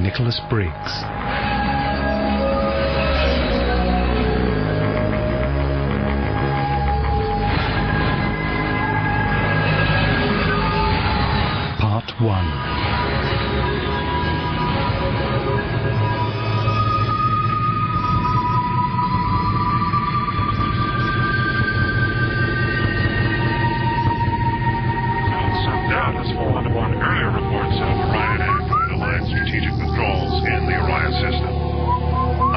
Nicholas Briggs. Part 1. Has fallen upon earlier reports of Orion and Alliance strategic withdrawals in the Orion system.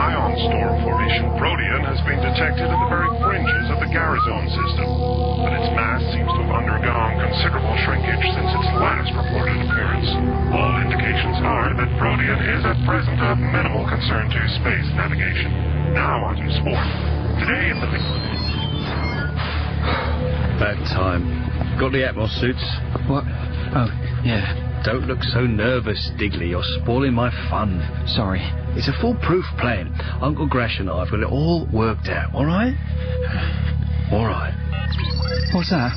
Ion storm formation Protean has been detected at the very fringes of the Garazone system, but its mass seems to have undergone considerable shrinkage since its last reported appearance. All indications are that Protean is at present of minimal concern to space navigation. Now on to sport. Today in the... Bad time. Got the Atmos suits? What? Oh, yeah. Don't look so nervous, Digley. You're spoiling my fun. Sorry. It's a foolproof plan. Uncle Grash and I have got it all worked out, all right? All right. What's that?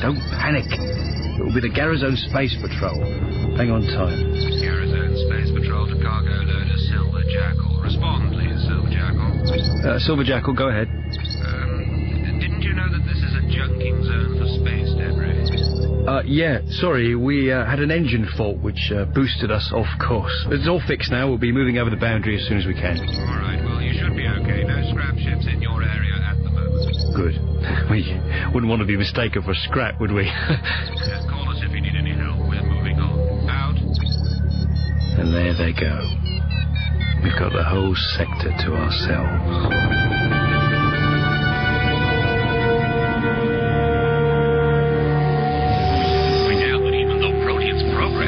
Don't panic. It will be the Garazone Space Patrol. Hang on time. Garazone Space Patrol to cargo loader Silver Jackal. Respond, please, Silver Jackal. Silver Jackal, go ahead. Didn't you know that this is a junking zone for space debris? Yeah, sorry, we had an engine fault which boosted us off course. It's all fixed now. We'll be moving over the boundary as soon as we can. All right, well, you should be okay. No scrap ships in your area at the moment. Good. We wouldn't want to be mistaken for scrap, would we? Just call us if you need any help. We're moving on. Out. And there they go. We've got the whole sector to ourselves.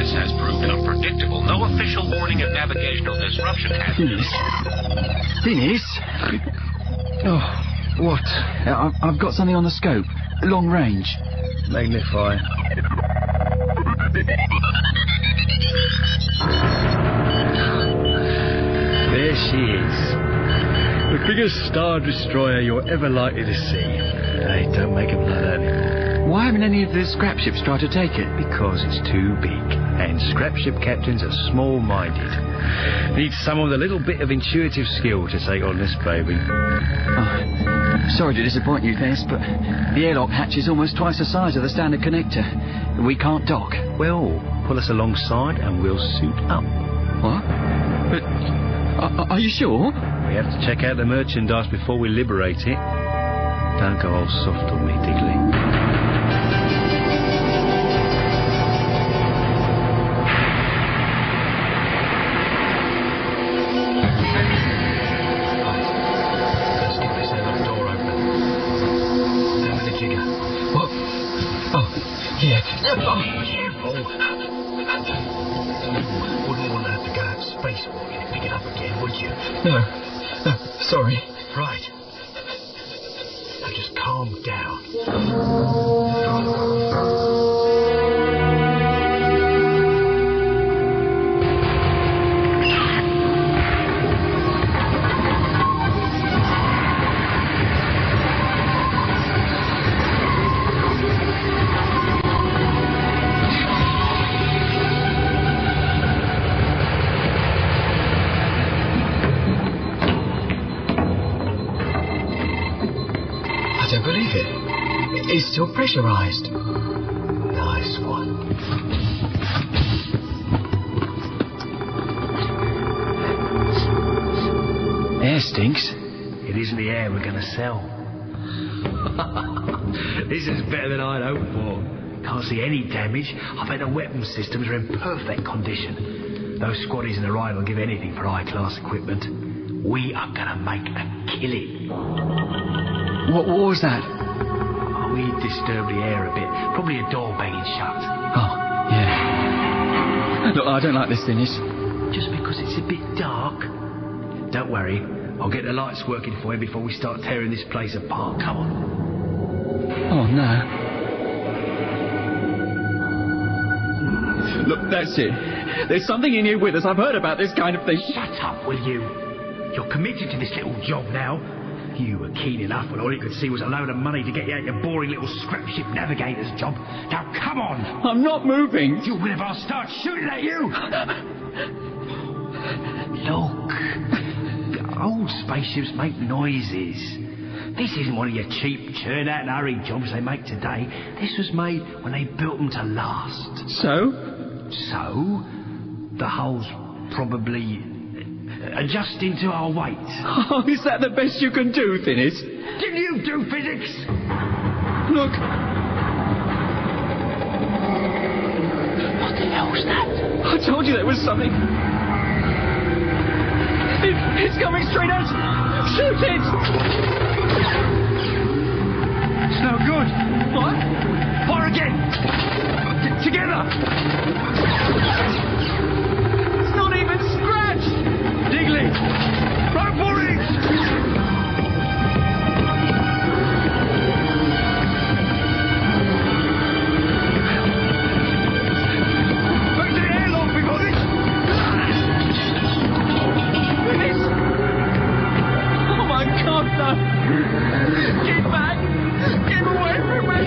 Has proved unpredictable. No official warning of navigational disruption has been. Dennis? Oh, what? I've got something on the scope. Long range. Magnify. There she is. The biggest star destroyer you're ever likely to see. Hey, don't make him like that. Why haven't any of the scrap ships tried to take it? Because it's too big. And scrap ship captains are small-minded. Need someone with a little bit of intuitive skill to take on this baby. Oh, sorry to disappoint you, Dennis, but the airlock hatch is almost twice the size of the standard connector. We can't dock. Well, pull us alongside and we'll suit up. What? But are you sure? We have to check out the merchandise before we liberate it. Don't go all soft on me, Digley. Careful. Wouldn't want to have to go out spacewalking and pick it up again, would you? No, sorry. Right. Now just calm down. It's still pressurized. Nice one. Air stinks. It isn't the air we're going to sell. This is better than I'd hoped for. Can't see any damage. I bet the weapon systems are in perfect condition. Those squaddies in the ride will give anything for high-class equipment. We are going to make a killing. What was that? We disturbed the air a bit. Probably a door banging shut. Oh, yeah. Look, I don't like this, Dennis. Just because it's a bit dark? Don't worry. I'll get the lights working for you before we start tearing this place apart. Come on. Oh, no. Look, that's it. There's something in here with us. I've heard about this kind of thing. Shut up, will you? You're committed to this little job now. You were keen enough when all you could see was a load of money to get you out your boring little scrap ship navigator's job. Now, come on! I'm not moving! You will if I'll start shooting at you! Old spaceships make noises. This isn't one of your cheap, churn-out-and-hurry jobs they make today. This was made when they built them to last. So? So, the hull's probably adjusting to our weight. Oh, is that the best you can do, Finnis? Did you do physics? Look. What the hell's that? I told you there was something. It's coming straight at us. Shoot it! It's no good. What? Fire again! Together! It's not even scratched! Digley! Run for it! Back to the airlock before this! Finnis! Oh my God, no! Get back! Get away from me!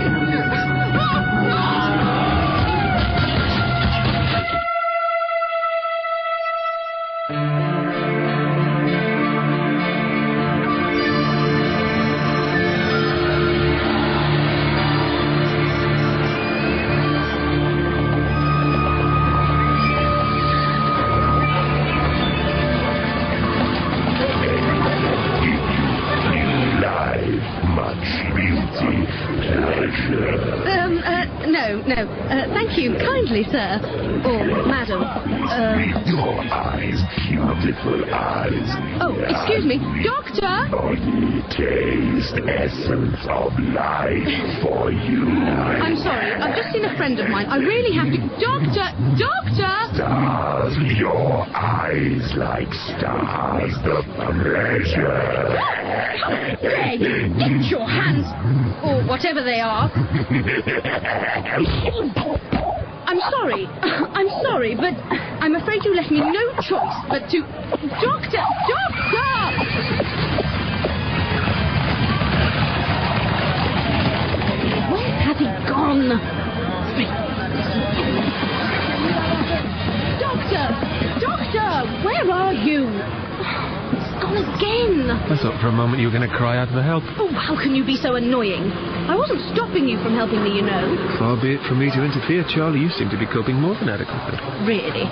No. Thank you kindly, sir. Or madam. Your eyes, beautiful eyes. Oh, excuse me. Doctor! Body, taste, essence of life for you. I'm sorry. I've just seen a friend of mine. I really have to... Doctor! Stars, your eyes like stars, the pleasure. Greg, get your hands... or whatever they are. I'm sorry, but I'm afraid you left me no choice but to... Doctor! Where has he gone? Doctor! Where are you? It's gone again. I thought for a moment you were going to cry out for help. Oh, how can you be so annoying? I wasn't stopping you from helping me, you know. Far be it from me to interfere, Charlie. You seem to be coping more than adequately. Really?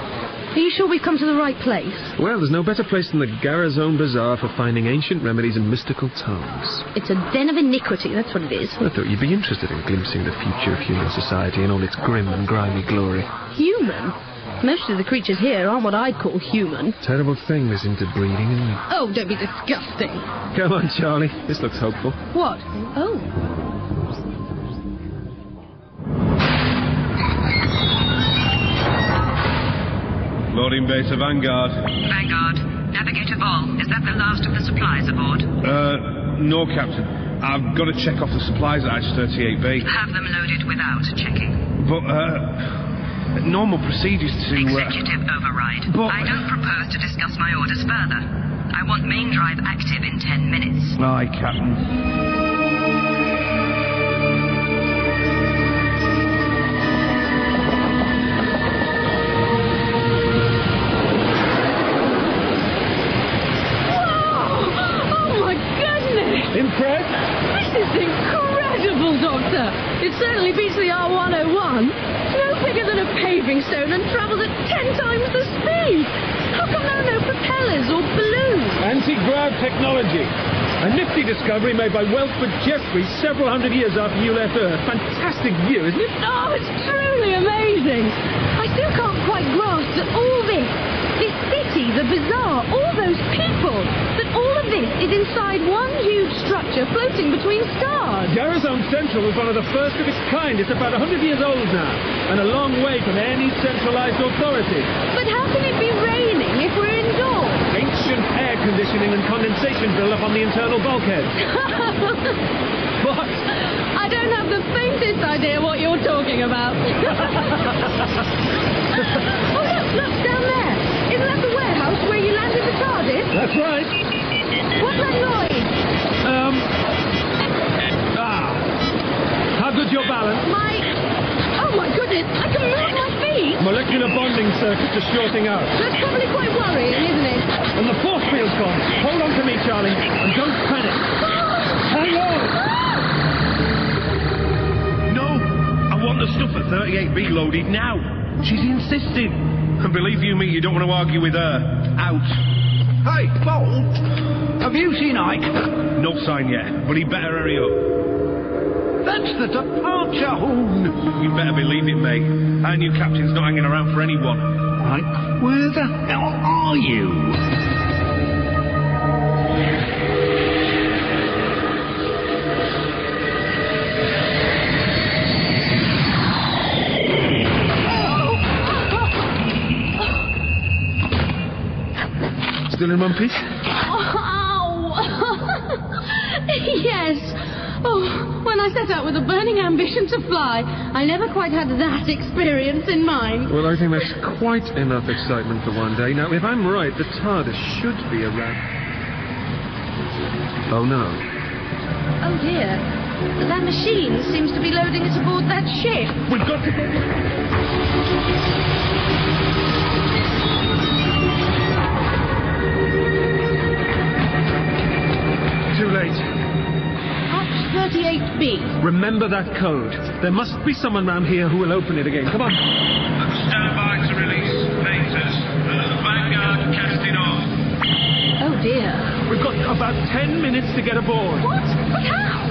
Are you sure we've come to the right place? Well, there's no better place than the Garazone Bazaar for finding ancient remedies and mystical tomes. It's a den of iniquity, that's what it is. I thought you'd be interested in glimpsing the future of human society in all its grim and grimy glory. Human? Most of the creatures here aren't what I'd call human. Terrible thing, this interbreeding, isn't it? Oh, don't be disgusting. Come on, Charlie. This looks hopeful. What? Oh. Loading base of Vanguard. Vanguard. Navigator Vol, is that the last of the supplies aboard? No, Captain. I've got to check off the supplies at Hatch 38B. Have them loaded without checking. But, normal procedures to... Executive override. But... I don't propose to discuss my orders further. I want main drive active in 10 minutes. Aye, Captain. Impressed? This is incredible, Doctor. It certainly beats the R101. No bigger than a paving stone and travels at 10 times the speed. How come there are no propellers or balloons? Anti-grav technology. A nifty discovery made by Welford Jeffreys several hundred years after you left Earth. Fantastic view, isn't it? Oh, it's truly amazing. I still can't quite grasp that all this city, the bazaar, all those people, that all of this is inside one huge structure floating between stars. Garazone Central was one of the first of its kind. It's about 100 years old now, and a long way from any centralized authority. But how can it be raining if we're indoors? Ancient air conditioning and condensation build-up on the internal bulkhead. What? I don't have the faintest idea what you're talking about. Oh, look, down there. Isn't that the warehouse where you landed the TARDIS? That's right. What's that noise? How good's your balance? Oh my goodness, I can move my feet. Molecular bonding circuits are shorting out. That's probably quite worrying, isn't it? And the force field's gone. Hold on to 38B loaded now. She's insisting. And believe you me, you don't want to argue with her. Out. Hey, Bolt! Have you seen Ike? No sign yet, but he better hurry up. That's the departure horn! You better believe it, mate. Our new captain's not hanging around for anyone. Ike, where the hell are you? Still in one piece? Ow! Yes. Oh, when I set out with a burning ambition to fly, I never quite had that experience in mind. Well, I think that's quite enough excitement for one day. Now, if I'm right, the TARDIS should be around... Oh, no. Oh, dear. That machine seems to be loading us aboard that ship. We've got to... Too late. Hatch 38B. Remember that code. There must be someone round here who will open it again. Come on. Stand by to release painters. Vanguard casting off. Oh, dear. We've got about 10 minutes to get aboard. What? But how?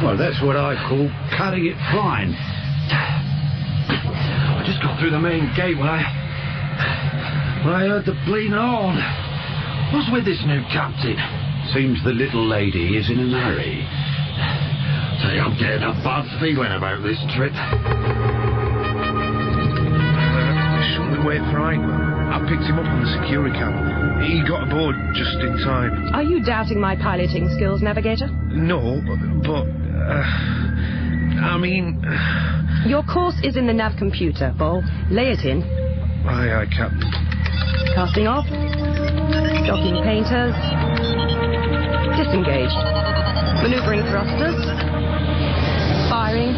Well, that's what I call cutting it fine. I just got through the main gate when I heard the bleeding horn. What's with this new captain? Seems the little lady is in a hurry. Say, I'm getting a bad feeling about this trip. Shouldn't we wait for Ike? I picked him up on the security cam. He got aboard just in time. Are you doubting my piloting skills, Navigator? No, but... I mean... Your course is in the nav computer, Bol. Lay it in. Aye, Captain. Casting off. Docking painters. Disengage. Maneuvering thrusters. Firing.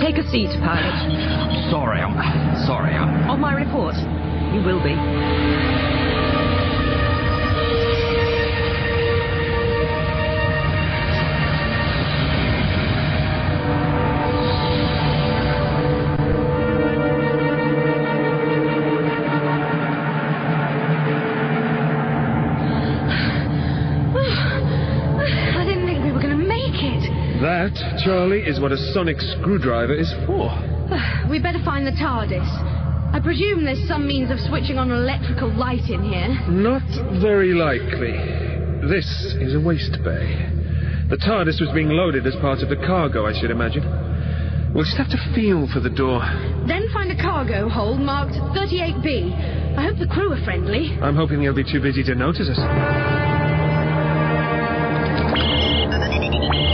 Take a seat, pilot. Sorry. On my report. You will be. That, Charlie, is what a sonic screwdriver is for. We better find the TARDIS. I presume there's some means of switching on an electrical light in here. Not very likely. This is a waste bay. The TARDIS was being loaded as part of the cargo, I should imagine. We'll just have to feel for the door. Then find a cargo hold marked 38B. I hope the crew are friendly. I'm hoping they'll be too busy to notice us.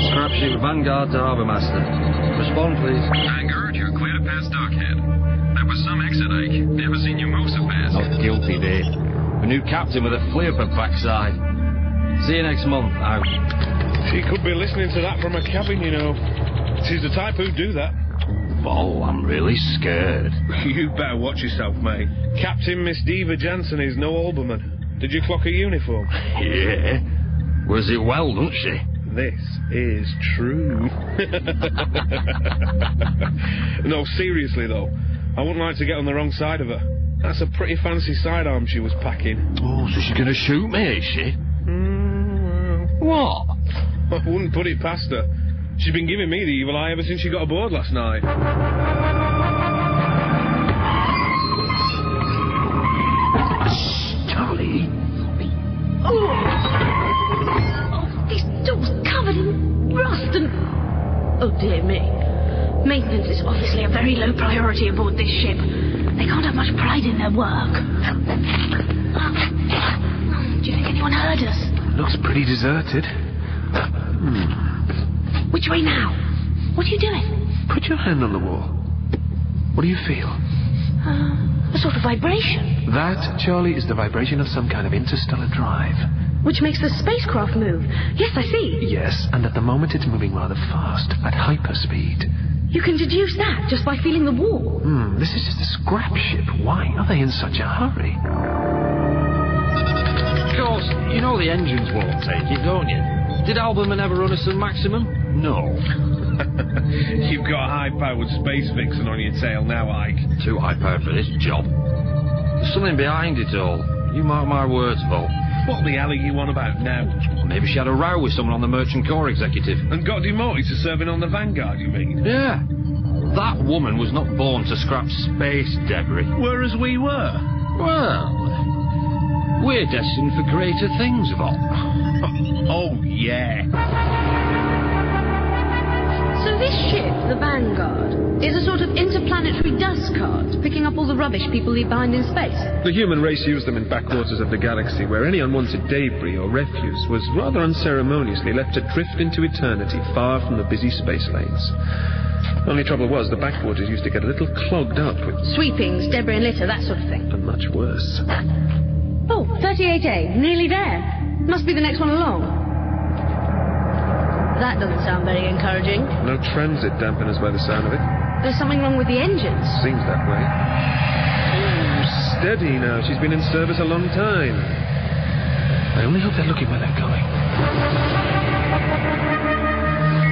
Scrapship Vanguard to Harbour Master. Respond, please. Vanguard, you're clear to pass Dockhead. That was some exit, Ike. Never seen you move so fast. Not guilty, Dave. A new captain with a flea up her backside. See you next month. Out. She could be listening to that from a cabin, you know. She's the type who'd do that. Oh, I'm really scared. You better watch yourself, mate. Captain Miss Diva Jansen is no Alberman. Did you clock her uniform? Yeah. Was it well, doesn't she? This is true. No, seriously, though. I wouldn't like to get on the wrong side of her. That's a pretty fancy sidearm she was packing. Oh, so she's going to shoot me, is she? What? I wouldn't put it past her. She's been giving me the evil eye ever since she got aboard last night. Charlie? Oh, this door's covered in rust and... Oh, dear me. Maintenance is obviously a very low priority aboard this ship. They can't have much pride in their work. Do you think anyone heard us? Looks pretty deserted. Which way now? What are you doing? Put your hand on the wall. What do you feel? A sort of vibration. That, Charlie, is the vibration of some kind of interstellar drive. Which makes the spacecraft move. Yes, I see. Yes, and at the moment it's moving rather fast, at hyperspeed. You can deduce that just by feeling the wall. This is just a scrap ship. Why are they in such a hurry? Go course, you know the engines won't take it, don't you? Did Alberman ever run us to maximum? No. You've got a high-powered space vixen on your tail now, Ike. Too high-powered for this job. There's something behind it all. You mark my words, Vol. What the hell are you on about now? Maybe she had a row with someone on the Merchant Corps executive. And got demoted to serving on the Vanguard, you mean? Yeah. That woman was not born to scrap space debris. Whereas we were. Well, we're destined for greater things, Vol. Oh, yeah. So this ship, the Vanguard, is a sort of interplanetary dust cart, picking up all the rubbish people leave behind in space. The human race used them in backwaters of the galaxy, where any unwanted debris or refuse was rather unceremoniously left to drift into eternity, far from the busy space lanes. Only trouble was, the backwaters used to get a little clogged up with sweepings, debris and litter, that sort of thing. And much worse. Oh, 38A, nearly there. Must be the next one along. That doesn't sound very encouraging. No transit dampeners by the sound of it. There's something wrong with the engines. Seems that way. Oh, steady now. She's been in service a long time. I only hope they're looking where they're going.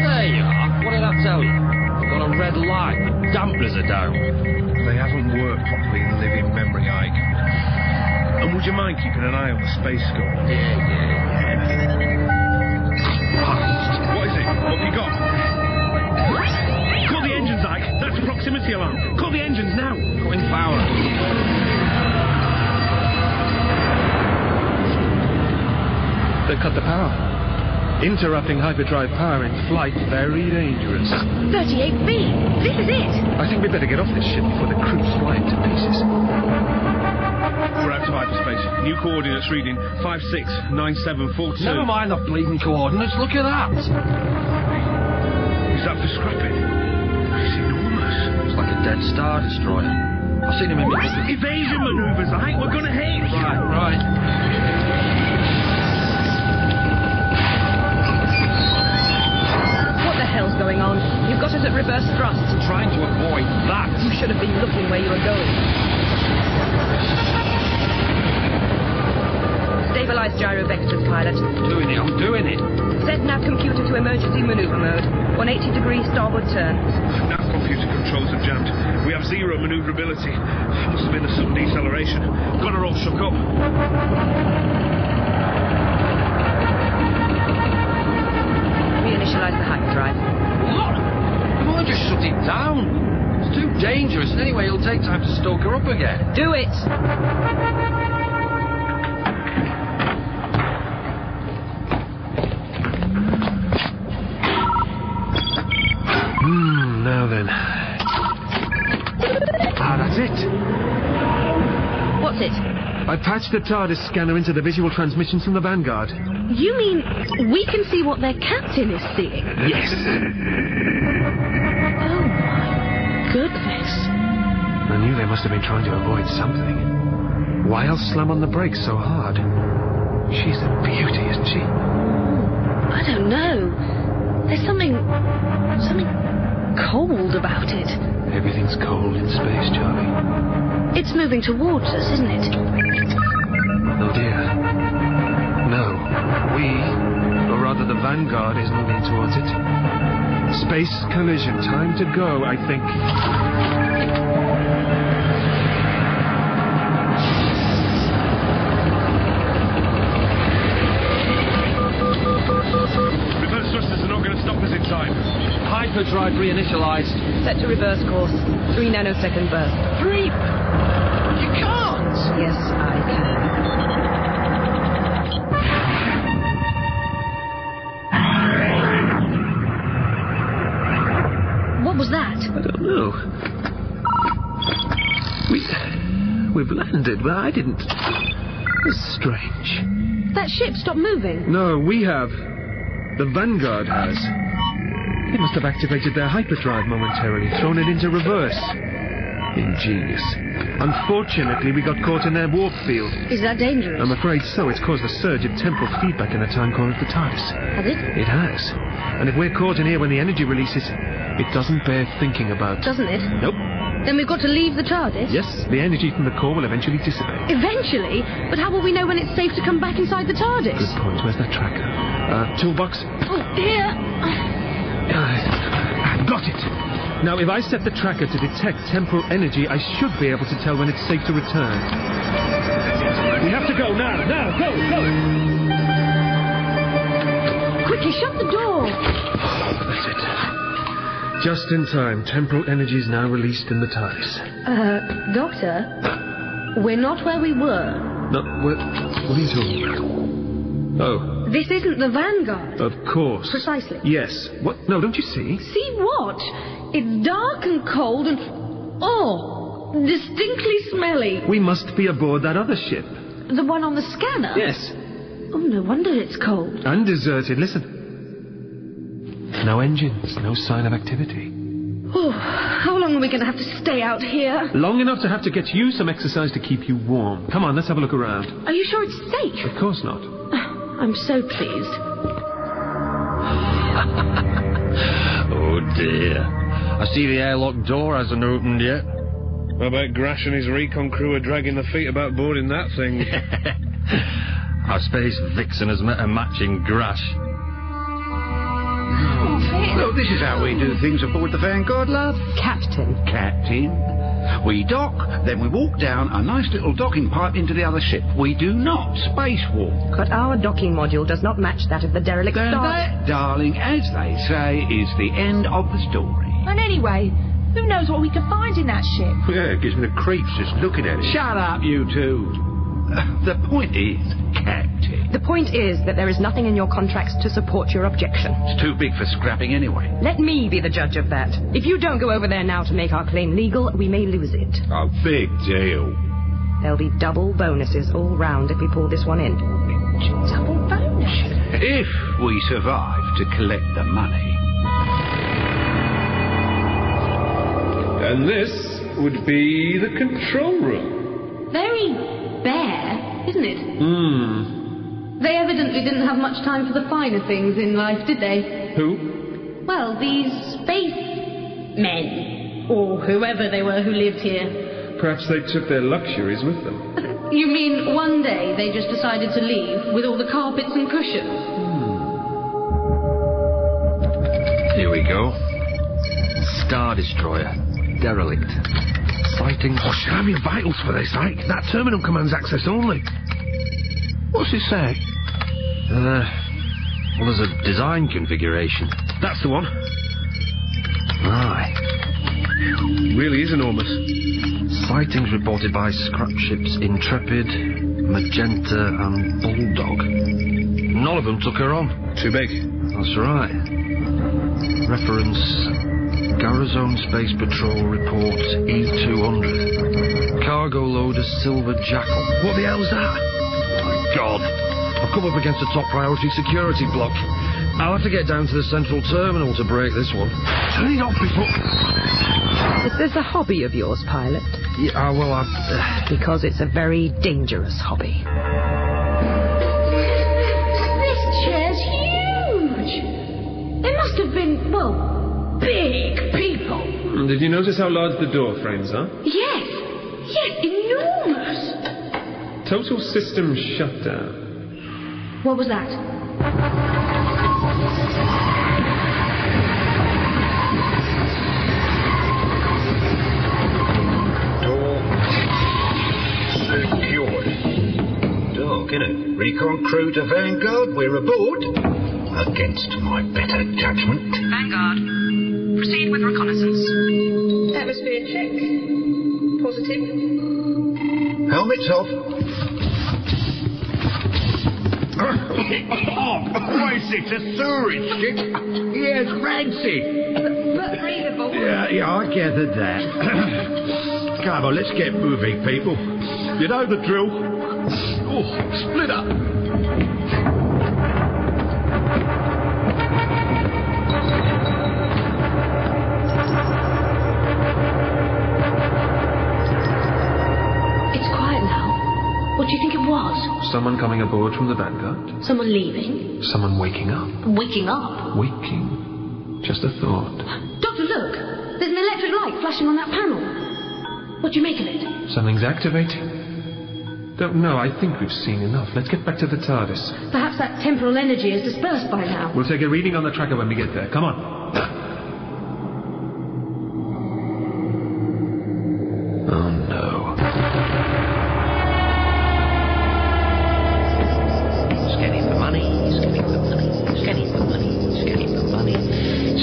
There you are. What did I tell you? I've got a red light. The dampeners are down. They haven't worked properly in living memory, Ike. And would you mind keeping an eye on the space score? Yeah. What is it? What have you got? Call the engines, Ike. That's a proximity alarm. Call the engines now. Going power. They've cut the power. Interrupting hyperdrive power in flight, very dangerous. 38B, this is it. I think we'd better get off this ship before the crew's flying to pieces. We're out of hyperspace. New coordinates reading 569742. Never mind the bleeding coordinates. Look at that. Is that for scrapping? It's enormous. It's like a dead Star Destroyer. I've seen him in... Evasion manoeuvres, Ike. We're gonna hit. Right. What the hell's going on? You've got us at reverse thrust. I'm trying to avoid that. You should have been looking where you were going. Stabilize gyro vectors, pilot. I'm doing it. Set nav computer to emergency maneuver mode. 180 degree starboard turn. Nav computer controls have jammed. We have zero maneuverability. Must have been a sudden deceleration. Got her all shook up. Reinitialize the hyperdrive. What? Come on, just shut it down. It's too dangerous. Anyway, it'll take time to stoke her up again. Do it! Now then. That's it. What's it? I patched the TARDIS scanner into the visual transmissions from the Vanguard. You mean we can see what their captain is seeing? Yes. Oh my goodness. I knew they must have been trying to avoid something. Why else slam on the brakes so hard? She's a beauty, isn't she? I don't know. There's something cold about it. Everything's cold in space, Charlie. It's moving towards us, isn't it? Oh dear. No. Or rather the Vanguard is moving towards it. Space collision. Time to go, I think. Reverse thrusters are not going to stop us in time. Hyperdrive reinitialized. Set to reverse course. 3 nanosecond burst. 3? You can't! Yes, I can. What was that? I don't know. We've landed, but I didn't. It's strange. That ship stopped moving. No, we have. The Vanguard has. They must have activated their hyperdrive momentarily, thrown it into reverse. Ingenious. Unfortunately, we got caught in their warp field. Is that dangerous? I'm afraid so. It's caused a surge of temporal feedback in the time core of the TARDIS. Has it? It has. And if we're caught in here when the energy releases, it doesn't bear thinking about. Doesn't it? Nope. Then we've got to leave the TARDIS? Yes, the energy from the core will eventually dissipate. Eventually? But how will we know when it's safe to come back inside the TARDIS? Good point. Where's that tracker? Toolbox? Oh, here. Got it. Now, if I set the tracker to detect temporal energy, I should be able to tell when it's safe to return. We have to go now. Now, go. Quickly, shut the door. That's it. Just in time. Temporal energy is now released in the TARDIS. Doctor, we're not where we were. No, what are you talking about? Oh. This isn't the Vanguard. Of course. Precisely. Yes. What? No, don't you see? See what? It's dark and cold and... oh, distinctly smelly. We must be aboard that other ship. The one on the scanner? Yes. Oh, no wonder it's cold. And deserted. Listen. No engines, no sign of activity. Oh, how long are we going to have to stay out here? Long enough to have to get you some exercise to keep you warm. Come on, let's have a look around. Are you sure it's safe? Of course not. I'm so pleased. Oh dear. I see the airlock door hasn't opened yet. I bet Grash and his recon crew are dragging their feet about boarding that thing. Our space vixen has met a match in Grash. Well, this is how we do things aboard the Vanguard, love. Captain. We dock, then we walk down a nice little docking pipe into the other ship. We do not spacewalk. But our docking module does not match that of the derelict Then star. that, darling, as they say, is the end of the story. And anyway, who knows what we could find in that ship? Yeah, it gives me the creeps just looking at it. Shut up, you two. The point is, Captain, The point is that there is nothing in your contracts to support your objection. it's too big for scrapping anyway. Let me be the judge of that. If you don't go over there now to make our claim legal, we may lose it. A big deal. There'll be double bonuses all round if we pull this one in. Double bonus. If we survive to collect the money. And this would be the control room. Very bare, isn't it? They evidently didn't have much time for the finer things in life, did they? Who? Well, these space men, or whoever they were who lived here. Perhaps they took their luxuries with them. You mean one day they just decided to leave with all the carpets and cushions? Here we go. Star Destroyer. Derelict. Sightings. Oh, should have your vitals for this, Ike. That terminal commands access only. What's it say? Well, there's a design configuration. That's the one. Right. Really is enormous. Sightings reported by scrap ships Intrepid, Magenta and Bulldog. None of them took her on. Too big. That's right. Reference Garazone Space Patrol Report E200. Cargo loader Silver Jackal. What the hell's that? My God. I've come up against a top priority security block. I'll have to get down to the central terminal to break this one. Turn it off before... Is this a hobby of yours, pilot? Yeah, well, Because it's a very dangerous hobby. This chair's huge! They must have been, well, big people. Did you notice how large the door frames are? Yes, enormous. Total system shutdown. What was that? Secured. Dark, innit? Recon crew to Vanguard, we're aboard. Against my better judgment. Vanguard, proceed with reconnaissance. Atmosphere check. Positive. Helmets off. Christ, it's a sewerage skip. Yes, fancy. But breathable. Yeah, I gathered that. Come on, let's get moving, people. You know the drill. Oh, split up. Someone coming aboard from the Vanguard. Someone leaving? Someone waking up. Waking up? Waking. Just a thought. Doctor, look! There's an electric light flashing on that panel. What do you make of it? Something's activating. Don't know. I think we've seen enough. Let's get back to the TARDIS. Perhaps that temporal energy is dispersed by now. We'll take a reading on the tracker when we get there. Come on. Oh, no. Scanning for money, scanning for money, scanning for money, scanning for money,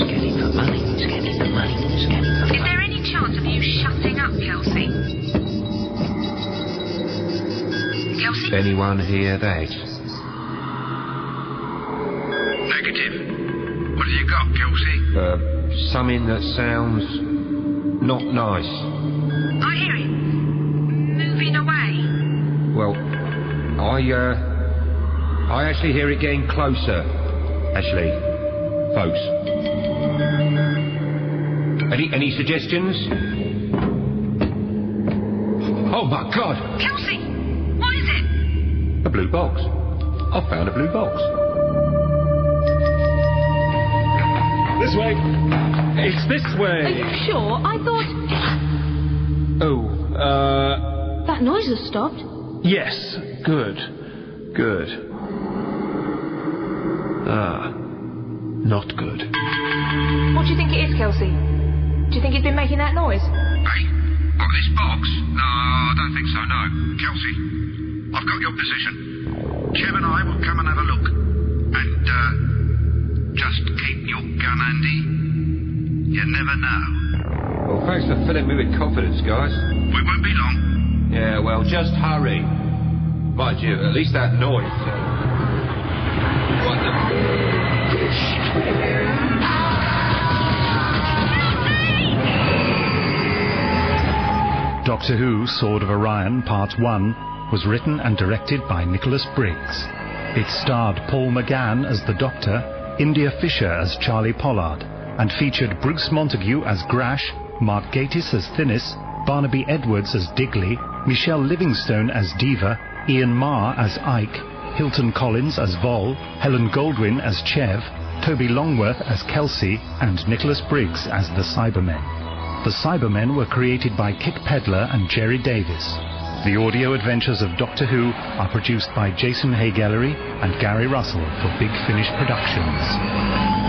scanning for money, scanning for money, scanning for money. Is there any chance of you shutting up, Kelsey? Kelsey? Anyone hear that? Negative. What have you got, Kelsey? Something that sounds not nice. I hear it. Moving away. Well, I actually hear it getting closer. Actually, folks. Any suggestions? Oh my God! Kelsey, what is it? A blue box. I found a blue box. This way. It's this way. Are you sure? I thought... Oh, That noise has stopped. yes. Good. Good. Not good. What do you think it is, Kelsey? Do you think he's been making that noise? Hey, what, this box? No, I don't think so, no. Kelsey, I've got your position. Jeb and I will come and have a look. And, just keep your gun handy. You never know. Well, thanks for filling me with confidence, guys. We won't be long. Yeah, well, just hurry. Mind you, at least that noise. What the... Doctor Who, Sword of Orion, Part 1, was written and directed by Nicholas Briggs. It starred Paul McGann as the Doctor, India Fisher as Charlie Pollard, and featured Bruce Montague as Grash, Mark Gatiss as Thinnis, Barnaby Edwards as Digley, Michelle Livingstone as Diva, Ian Marr as Ike, Hilton Collins as Vol, Helen Goldwyn as Chev, Toby Longworth as Kelsey, and Nicholas Briggs as the Cybermen. The Cybermen were created by Kit Pedler and Jerry Davis. The audio adventures of Doctor Who are produced by Jason Hay-Gallery and Gary Russell for Big Finish Productions.